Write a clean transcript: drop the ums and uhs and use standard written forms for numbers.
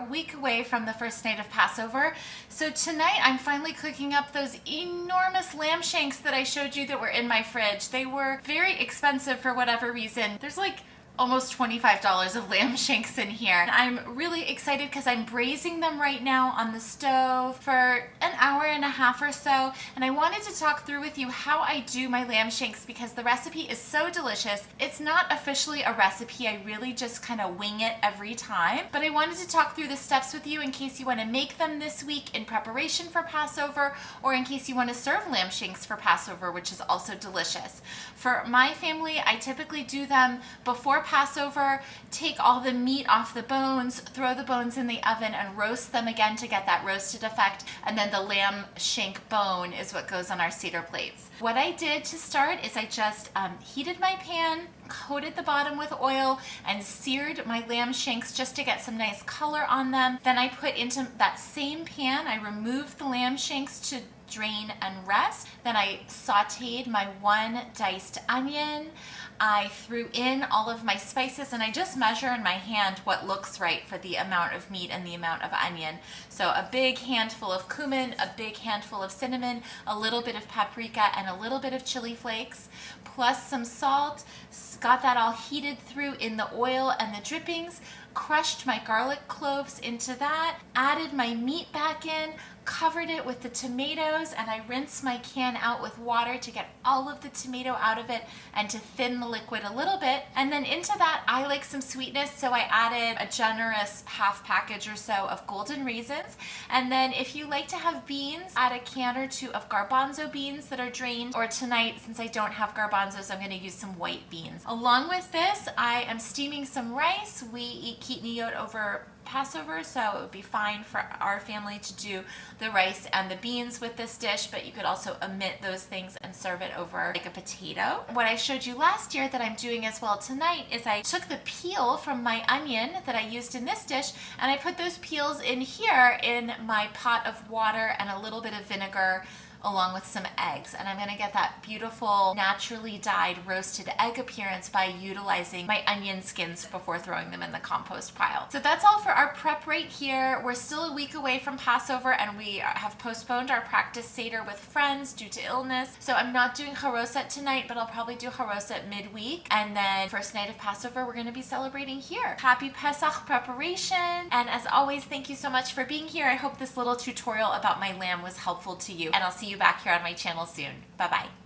a week away from the first night of Passover. So tonight I'm finally cooking up those enormous lamb shanks that I showed you that were in my fridge. They were very expensive for whatever reason. There's like almost $25 of lamb shanks in here. And I'm really excited because I'm braising them right now on the stove for an hour and a half or so. And I wanted to talk through with you how I do my lamb shanks because the recipe is so delicious. It's not officially a recipe. I really just kind of wing it every time. But I wanted to talk through the steps with you in case you want to make them this week in preparation for Passover, or in case you want to serve lamb shanks for Passover, which is also delicious. For my family, I typically do them before Passover, take all the meat off the bones, throw the bones in the oven and roast them again to get that roasted effect, and then the lamb shank bone is what goes on our seder plates. What I did to start is I just heated my pan, coated the bottom with oil, and seared my lamb shanks just to get some nice color on them. Then I put into that same pan, I removed the lamb shanks to drain and rest. Then I sauteed my one diced onion. I threw in all of my spices, and I just measure in my hand what looks right for the amount of meat and the amount of onion. So a big handful of cumin, a big handful of cinnamon, a little bit of paprika, and a little bit of chili flakes, plus some salt. Got that all heated through in the oil and the drippings, crushed my garlic cloves into that, added my meat back in, covered it with the tomatoes, and I rinsed my can out with water to get all of the tomato out of it and to thin the liquid a little bit. And then into that, I like some sweetness, so I added a generous half package or so of golden raisins. And then if you like to have beans, add a can or two of garbanzo beans that are drained, or tonight, since I don't have garbanzos, I'm going to use some white beans. Along with this, I am steaming some rice. We eat kitniyot over Passover, so it would be fine for our family to do the rice and the beans with this dish, but you could also omit those things and serve it over like a potato. What I showed you last year that I'm doing as well tonight is I took the peel from my onion that I used in this dish, and I put those peels in here in my pot of water and a little bit of vinegar, along with some eggs. And I'm gonna get that beautiful naturally dyed roasted egg appearance by utilizing my onion skins before throwing them in the compost pile. So that's all for our prep right here. We're still a week away from Passover, and we have postponed our practice seder with friends due to illness. So I'm not doing haroset tonight, but I'll probably do haroset midweek. And then first night of Passover, we're gonna be celebrating here. Happy Pesach preparation. And as always, thank you so much for being here. I hope this little tutorial about my lamb was helpful to you, and I'll see you back here on my channel soon. Bye-bye.